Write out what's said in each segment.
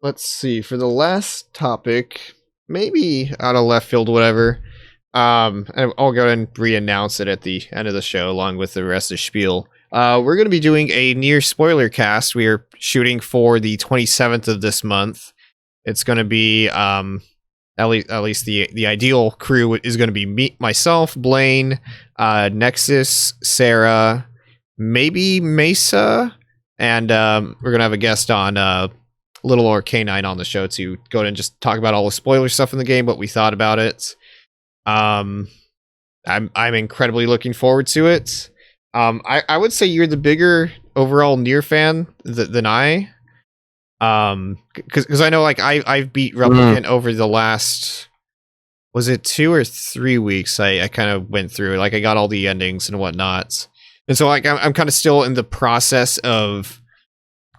let's see. For the last topic, maybe out of left field, whatever. And I'll go ahead and re-announce it at the end of the show, along with the rest of the spiel. We're going to be doing a NieR spoiler cast. We are shooting for the 27th of this month. It's going to be at least the ideal crew is going to be me, myself, Blaine, Nexus, Sarah, maybe Mesa, and we're going to have a guest on Little or Kaine on the show to go ahead and just talk about all the spoiler stuff in the game, what we thought about it. I'm incredibly looking forward to it. I would say you're the bigger overall NieR fan than I. Because I know like I've beat Replicant over the last, was it 2 or 3 weeks? I kind of went through it, like I got all the endings and whatnot, and so like I'm kind of still in the process of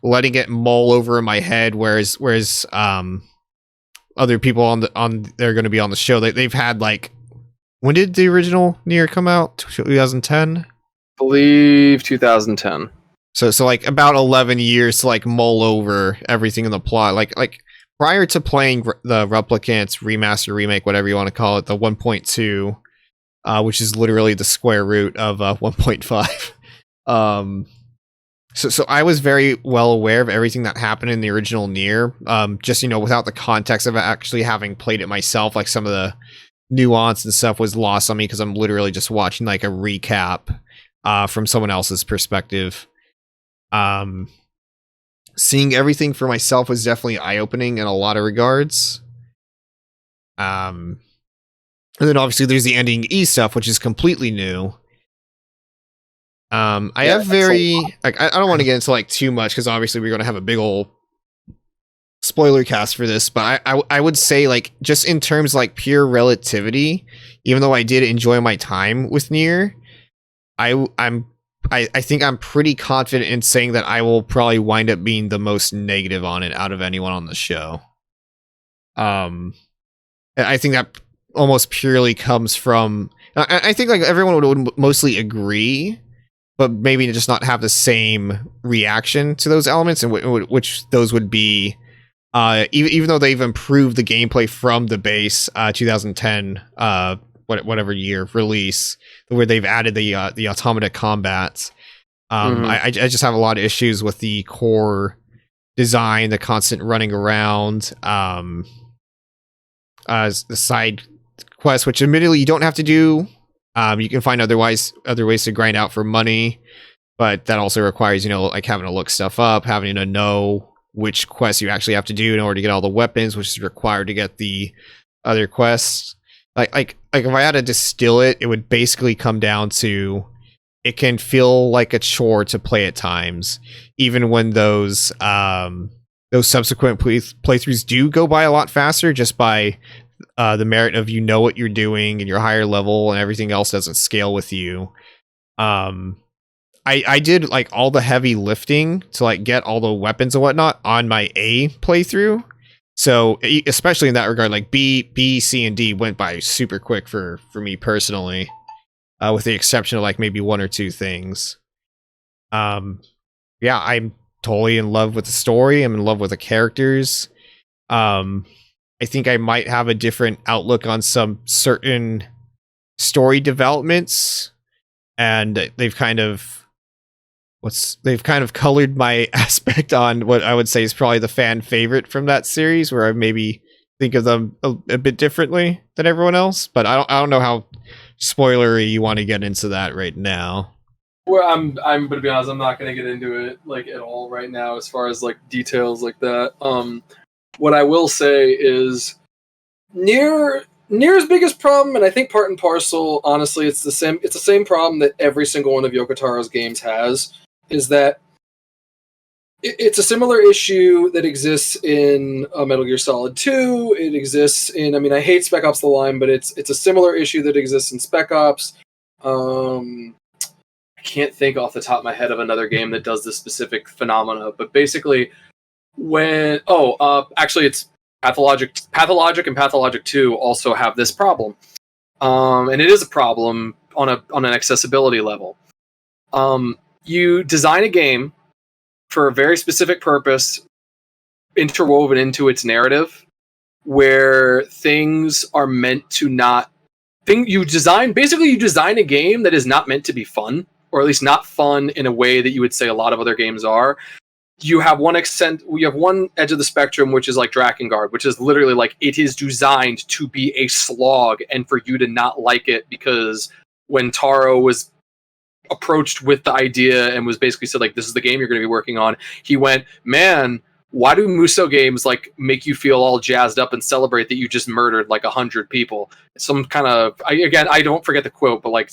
letting it mull over in my head, whereas other people on they're going to be on the show, they've had like, when did the original NieR come out? 2010, I believe 2010. So like about 11 years to like mull over everything in the plot. Like prior to playing the Replicants remaster, remake, whatever you want to call it, the 1.2, which is literally the square root of 1.5. So I was very well aware of everything that happened in the original NieR. Just, without the context of actually having played it myself, like some of the nuance and stuff was lost on me because I'm literally just watching like a recap from someone else's perspective. Seeing everything for myself was definitely eye-opening in a lot of regards. And then obviously there's the ending E stuff, which is completely new. I have very, like, I don't want to get into like too much because obviously we're going to have a big old spoiler cast for this, but I would say like just in terms like pure relativity, even though I did enjoy my time with NieR, I think I'm pretty confident in saying that I will probably wind up being the most negative on it out of anyone on the show. I think that almost purely comes from, I think like everyone would mostly agree, but maybe just not have the same reaction to those elements, and which those would be, even though they've improved the gameplay from the base 2010 whatever year release, where they've added the automata combat. I just have a lot of issues with the core design, the constant running around, the side quests, which admittedly you don't have to do. You can find other ways to grind out for money, but that also requires, like having to look stuff up, having to know which quests you actually have to do in order to get all the weapons, which is required to get the other quests. Like if I had to distill it, it would basically come down to, it can feel like a chore to play at times, even when those subsequent playthroughs do go by a lot faster, just by the merit of what you're doing and you're higher level and everything else doesn't scale with you. I did like all the heavy lifting to like get all the weapons and whatnot on my A playthrough. So especially in that regard, like B, C, and D went by super quick for me personally, with the exception of like maybe 1 or 2 things. Yeah, I'm totally in love with the story. I'm in love with the characters. I think I might have a different outlook on some certain story developments, and they've kind of colored my aspect on what I would say is probably the fan favorite from that series, where I maybe think of them a bit differently than everyone else. But I don't know how spoilery you want to get into that right now. Well, I'm gonna be honest, I'm not gonna get into it like at all right now as far as like details like that. What I will say is NieR's biggest problem, and I think part and parcel, honestly, it's the same problem that every single one of Yoko Taro's games has, is that it's a similar issue that exists in Metal Gear Solid 2. It exists in, I hate Spec Ops: The Line, but it's a similar issue that exists in Spec Ops. I can't think off the top of my head of another game that does this specific phenomena, but basically actually it's Pathologic and Pathologic 2 also have this problem. And it is a problem on an accessibility level. You design a game for a very specific purpose, interwoven into its narrative, where things are meant to not you design a game that is not meant to be fun, or at least not fun in a way that you would say a lot of other games are. You have one edge of the spectrum, which is like Drakengard, which is literally like it is designed to be a slog, and for you to not like it, because when Taro was approached with the idea and was basically said like, this is the game you're going to be working on, he went, man, why do Muso games like make you feel all jazzed up and celebrate that you just murdered like 100 people? Some kind of, I don't forget the quote, but like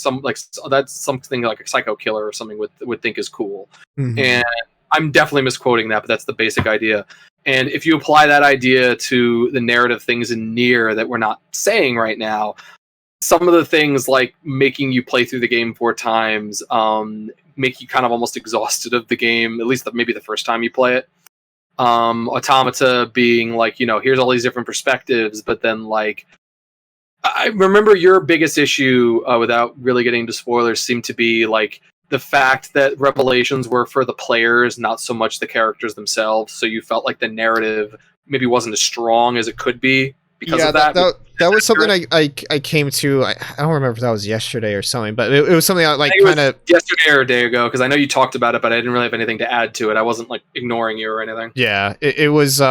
that's something like a psycho killer or something would think is cool. Mm-hmm. And I'm definitely misquoting that, but that's the basic idea. And if you apply that idea to the narrative things in NieR that we're not saying right now, some of the things like making you play through the game 4 times, make you kind of almost exhausted of the game, at least maybe the first time you play it. Automata being like, here's all these different perspectives, but then like, I remember your biggest issue, without really getting into spoilers, seemed to be like the fact that revelations were for the players, not so much the characters themselves. So you felt like the narrative maybe wasn't as strong as it could be because of that. That was something I came to. I don't remember if that was yesterday or something, but it was something I like kind of yesterday or a day ago, because I know you talked about it, but I didn't really have anything to add to it. I wasn't like ignoring you or anything. Yeah, it was.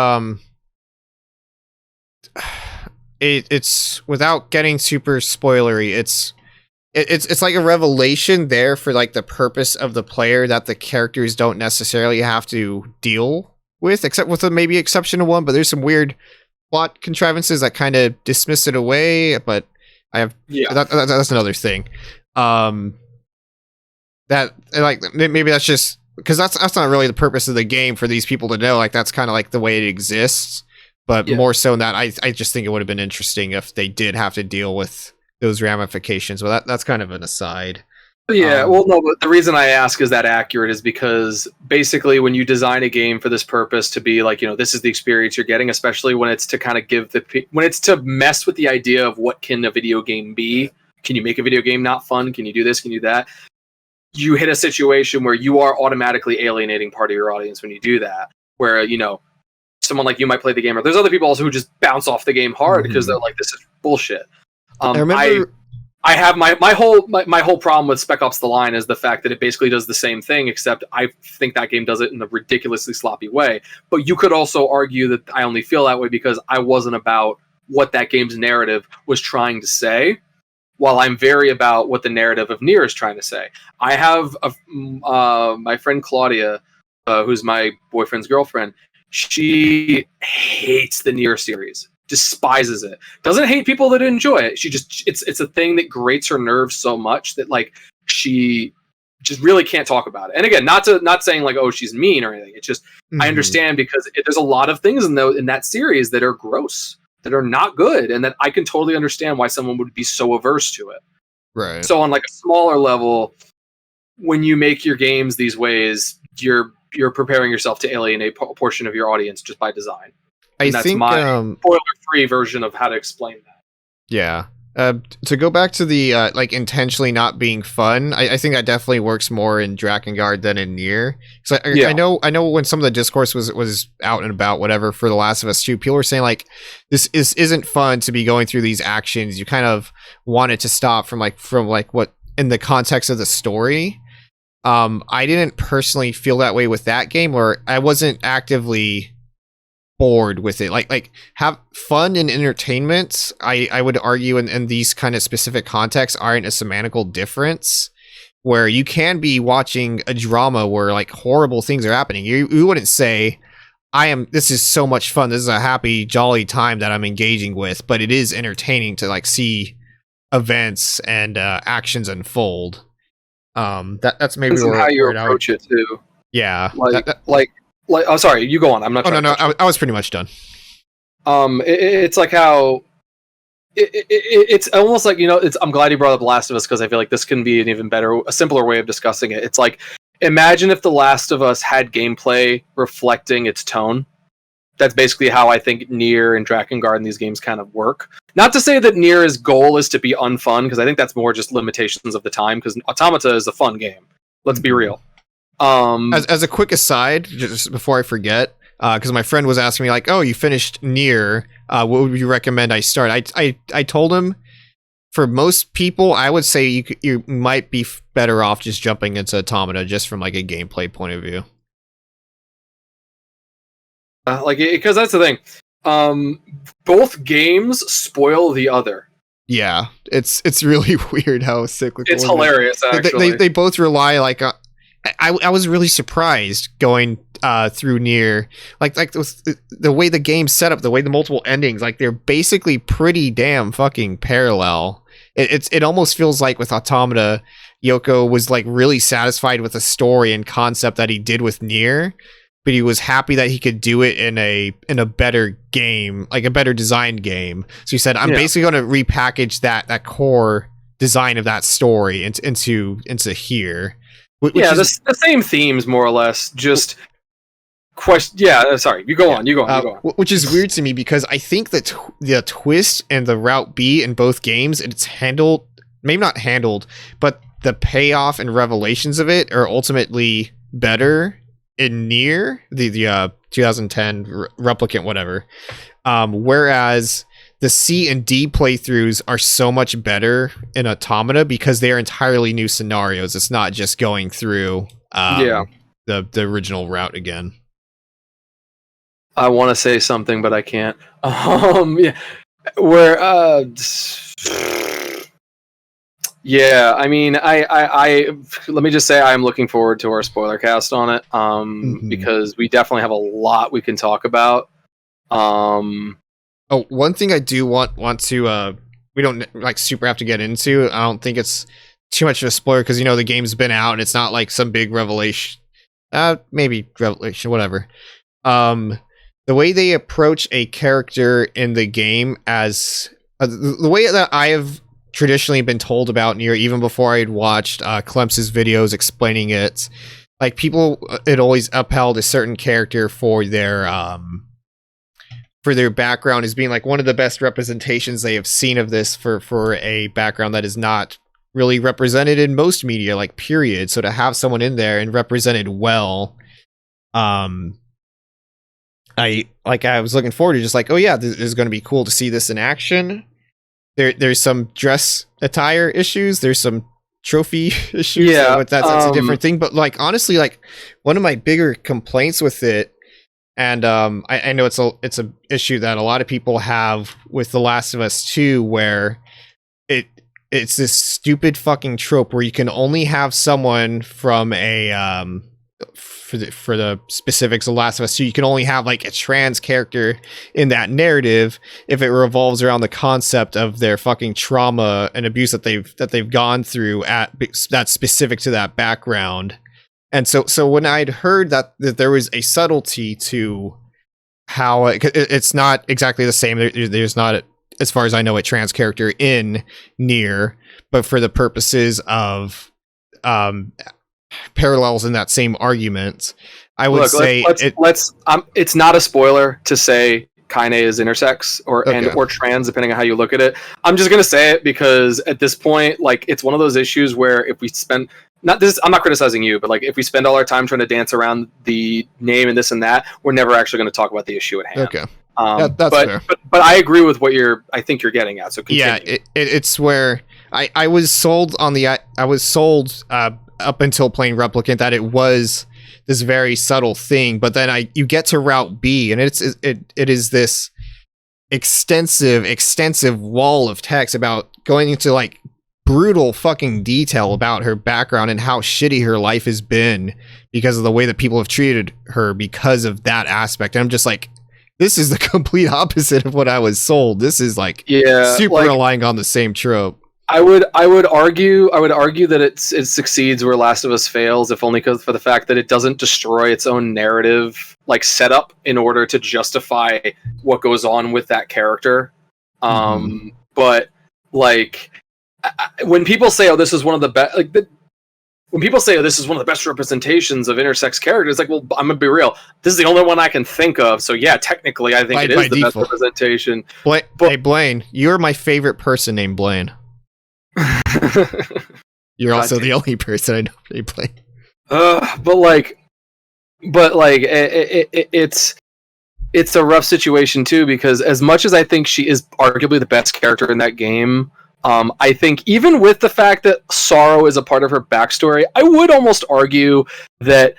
It's without getting super spoilery. It's like a revelation there for like the purpose of the player that the characters don't necessarily have to deal with, except with maybe exception to one. But there's some weird plot contrivances that kind of dismiss it away, but that's another thing. That like maybe that's just because that's not really the purpose of the game for these people to know. Like that's kind of like the way it exists, but more so than that, I just think it would have been interesting if they did have to deal with those ramifications. Well, that's kind of an aside. Yeah, well, no, but the reason I ask is that accurate is because basically when you design a game for this purpose to be like, this is the experience you're getting, especially when it's to kind of when it's to mess with the idea of what can a video game be. Can you make a video game not fun? Can you do this? Can you do that? You hit a situation where you are automatically alienating part of your audience when you do that, where, someone like you might play the game, or there's other people also who just bounce off the game hard because they're like, this is bullshit. I remember... I have my whole problem with Spec Ops: The Line is the fact that it basically does the same thing, except I think that game does it in a ridiculously sloppy way. But you could also argue that I only feel that way because I wasn't about what that game's narrative was trying to say, while I'm very about what the narrative of NieR is trying to say. I have my friend Claudia, who's my boyfriend's girlfriend. She hates the NieR series. Despises it. Doesn't hate people that enjoy it. She just it's a thing that grates her nerves so much that like she just really can't talk about it. And again, not saying like, oh, she's mean or anything. It's just I understand because there's a lot of things in that series that are gross, that are not good, and that I can totally understand why someone would be so averse to it. Right. So on like a smaller level, when you make your games these ways, you're preparing yourself to alienate a portion of your audience just by design. And that's my spoiler-free version of how to explain that. Yeah. To go back to the like intentionally not being fun, I think that definitely works more in Drakengard than in NieR. So I know when some of the discourse was out and about, whatever, for The Last of Us 2, people were saying like this isn't fun to be going through these actions. You kind of want it to stop from what in the context of the story. I didn't personally feel that way with that game, or I wasn't actively bored with it. Like have fun and entertainment, I would argue in these kind of specific contexts aren't a semantical difference, where you can be watching a drama where like horrible things are happening. You wouldn't say this is so much fun, this is a happy jolly time that I'm engaging with, but it is entertaining to like see events and actions unfold. That's maybe how you approach it too. Yeah, like, oh, sorry, you go on. I'm not. I was pretty much done. It's like how it's almost like I'm glad you brought up The Last of Us, because I feel like this can be a simpler way of discussing it. It's like, imagine if The Last of Us had gameplay reflecting its tone. That's basically how I think NieR and Drakengard and these games kind of work. Not to say that NieR's goal is to be unfun, because I think that's more just limitations of the time. Because Automata is a fun game. Let's be real. As a quick aside, just before I forget, because my friend was asking me like, "Oh, you finished NieR? What would you recommend I start?" I told him, for most people, I would say you might be better off just jumping into Automata, just from like a gameplay point of view. Because that's the thing. Both games spoil the other. Yeah, it's really weird how cyclical. It's hilarious, actually. They both rely like. I was really surprised going through NieR, like the way the game's set up, the way the multiple endings, like they're basically pretty damn fucking parallel. It almost feels like with Automata, Yoko was like really satisfied with the story and concept that he did with NieR, but he was happy that he could do it in a better game, like a better designed game. So he said, "I'm basically going to repackage that core design of that story into here." The same themes, more or less. Just question. Yeah, sorry. You go on. Which is weird to me because I think that the twist and the route B in both games, it's handled, maybe not handled, but the payoff and revelations of it are ultimately better in NieR, the 2010 replicant, whatever. Whereas the C and D playthroughs are so much better in Automata because they are entirely new scenarios. It's not just going through the original route again. I want to say something, but I can't. I mean, I let me just say I'm looking forward to our spoiler cast on it, because we definitely have a lot we can talk about. Oh, one thing I do want to we don't like super have to get into. I don't think it's too much of a spoiler because the game's been out and it's not like some big revelation. Maybe revelation, whatever. The way they approach a character in the game, as the way that I have traditionally been told about NieR, even before I had watched Clems's videos explaining it, like people had always upheld a certain character for their background as being like one of the best representations they have seen of this for a background that is not really represented in most media, like period. So to have someone in there and represented well, I was looking forward to just like, oh yeah, this is going to be cool to see this in action. There's some dress attire issues. There's some trophy issues. Yeah, but that's a different thing. But like honestly, like one of my bigger complaints with it, and I know it's a issue that a lot of people have with The Last of Us 2, where it's this stupid fucking trope where you can only have someone from a for the specifics of Last of Us 2, you can only have like a trans character in that narrative if it revolves around the concept of their fucking trauma and abuse that they've gone through that's specific to that background. And so when I'd heard that there was a subtlety to how it's not exactly the same, there's not, as far as I know, a trans character in NieR, but for the purposes of parallels in that same argument, I would say it's not a spoiler to say Kaine is intersex or trans, depending on how you look at it. I'm just gonna say it because at this point, like, it's one of those issues where if we spend I'm not criticizing you, but like if we spend all our time trying to dance around the name and this and that, we're never actually going to talk about the issue at hand. Okay. That's fair. But I agree with what I think you're getting at. So continue. Yeah, it's where I was sold on up until playing Replicant that it was this very subtle thing, but then you get to Route B and it is this extensive wall of text about going into like brutal fucking detail about her background and how shitty her life has been because of the way that people have treated her because of that aspect. And I'm just like, this is the complete opposite of what I was sold. This is like super relying on the same trope. I would argue that it succeeds where Last of Us fails, if only for the fact that it doesn't destroy its own narrative like setup in order to justify what goes on with that character. But like, when people say, "Oh, this is one of the best," when people say, "Oh, this is one of the best representations of intersex characters," like, well, I'm gonna be real. This is the only one I can think of. So yeah, technically, I think it is the best representation. Hey, Blaine, you're my favorite person named Blaine. You're also the only person I know named Blaine. But like, it's it's a rough situation too, because as much as I think she is arguably the best character in that game, I think even with the fact that sorrow is a part of her backstory, I would almost argue that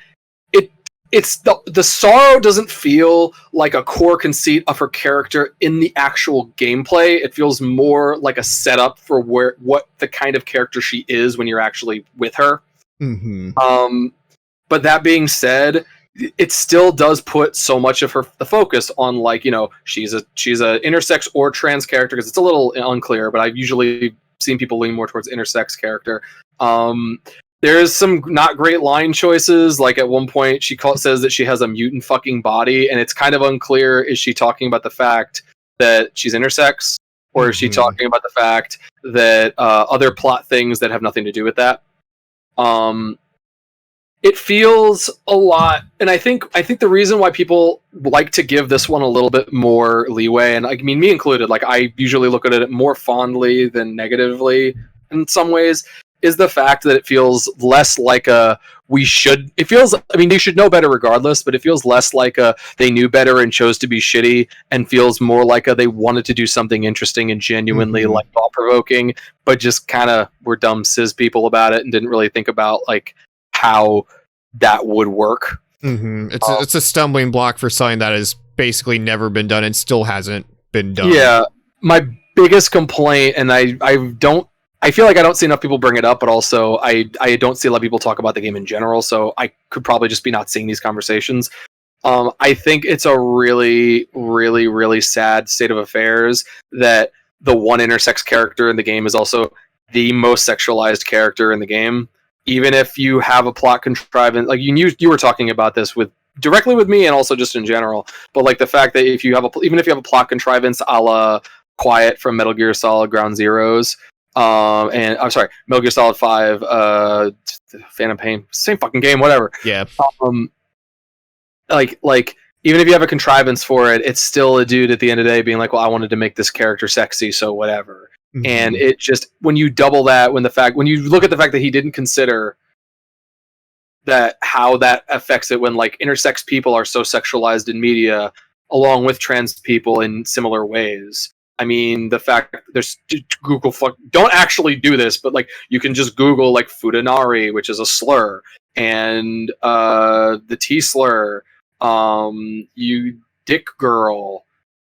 it's the sorrow doesn't feel like a core conceit of her character in the actual gameplay. It feels more like a setup for what the kind of character she is when you're actually with her. Mm-hmm. But that being said, it still does put so much of the focus on, like, you know, she's a intersex or trans character, because it's a little unclear, but I've usually seen people lean more towards intersex character. There's some not great line choices. Like at one point, she says that she has a mutant fucking body, and it's kind of unclear: is she talking about the fact that she's intersex, or is she talking about the fact that other plot things that have nothing to do with that? It feels a lot, and I think the reason why people like to give this one a little bit more leeway, and I mean me included, like I usually look at it more fondly than negatively in some ways, is the fact that it feels less like they should know better regardless, but it feels less like they knew better and chose to be shitty, and feels more like they wanted to do something interesting and genuinely like thought-provoking, but just kind of were dumb cis people about it and didn't really think about like how that would work. It's a stumbling block for something that has basically never been done and still hasn't been done. Yeah, my biggest complaint, and I feel like I don't see enough people bring it up, but also I don't see a lot of people talk about the game in general, so I could probably just be not seeing these conversations. I think it's a really, really, really sad state of affairs that the one intersex character in the game is also the most sexualized character in the game. Even if you have a plot contrivance, like you were talking about this directly with me and also just in general, but like the fact that even if you have a plot contrivance a la Quiet from Metal Gear Solid Ground Zeroes, and I'm sorry, Metal Gear Solid 5, Phantom Pain, same fucking game, whatever. Yeah. Like even if you have a contrivance for it, it's still a dude at the end of the day being like, well, I wanted to make this character sexy, so whatever. And it just, when you double that, when you look at the fact that he didn't consider that, how that affects it when like intersex people are so sexualized in media along with trans people in similar ways. I mean, the fact that there's Google don't actually do this, but like you can just Google like Futanari, which is a slur, and the T slur, you dick girl,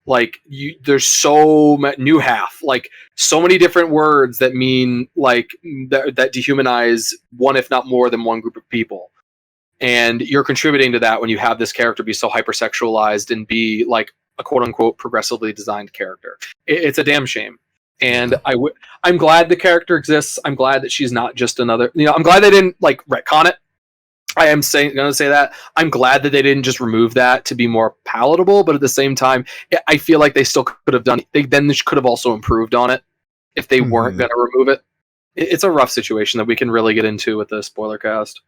like there's so new half, like so many different words that mean like that dehumanize one, if not more than one group of people. And you're contributing to that when you have this character be so hypersexualized and be like a quote unquote progressively designed character. It's a damn shame. And I'm glad the character exists. I'm glad that she's not just another, I'm glad they didn't like retcon it. I am going to say that I'm glad that they didn't just remove that to be more palatable, but at the same time, I feel like they still could have done. They could have also improved on it if they weren't going to remove it. It's a rough situation that we can really get into with the spoiler cast.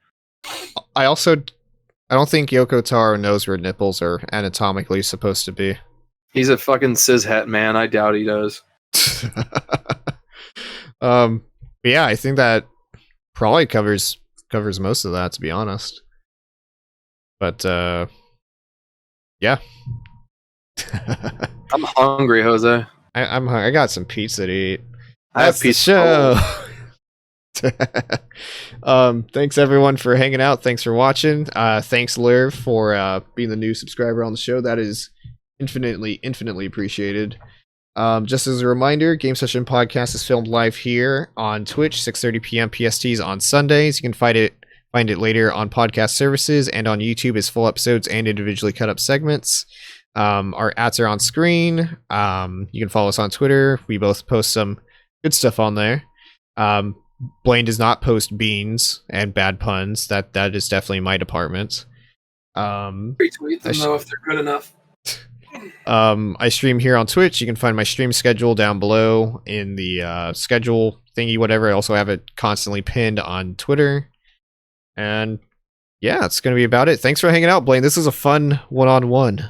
I don't think Yoko Taro knows where nipples are anatomically supposed to be. He's a fucking cishet man. I doubt he does. Yeah, I think that probably covers most of that, to be honest. But yeah. I'm hungry, Jose. I'm hungry. I got some pizza to eat. I have pizza. Thanks everyone for hanging out. Thanks for watching. Thanks NieR for being the new subscriber on the show. That is infinitely appreciated. Just as a reminder, Game Session Podcast is filmed live here on Twitch, 6:30 p.m. PSTs on Sundays. You can find it later on podcast services, and on YouTube as full episodes and individually cut up segments. Our ads are on screen. You can follow us on Twitter. We both post some good stuff on there. Blaine does not post beans and bad puns. That is definitely my department. Retweet them though if they're good enough. I stream here on Twitch. You can find my stream schedule down below in the schedule thingy, whatever. I also have it constantly pinned on Twitter. And yeah, that's going to be about it. Thanks for hanging out, Blaine. This is a fun one-on-one.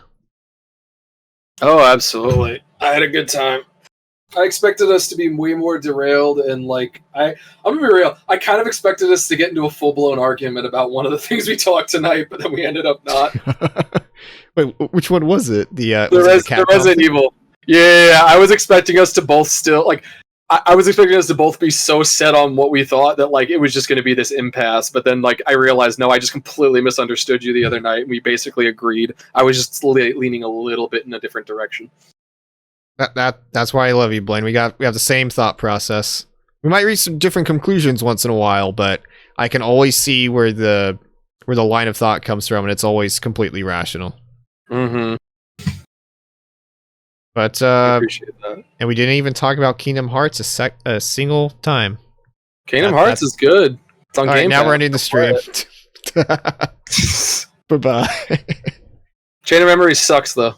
Oh, absolutely. I had a good time. I expected us to be way more derailed, and like I'm gonna be real, I kind of expected us to get into a full-blown argument about one of the things we talked tonight, but then we ended up not. Wait, which one was it? The The Resident Evil. Yeah, I was expecting us to both still like. I was expecting us to both be so set on what we thought that like it was just going to be this impasse. But then like I realized, no, I just completely misunderstood you the other night. And we basically agreed. I was just leaning a little bit in a different direction. That's why I love you, Blaine. We have the same thought process. We might reach some different conclusions once in a while, but I can always see where the line of thought comes from, and it's always completely rational. Mm-hmm. But I appreciate that. And we didn't even talk about Kingdom Hearts a single time. Kingdom Hearts is good. It's on All right, Game now Pass. we're ending the stream. Bye-bye. Chain of Memories sucks though.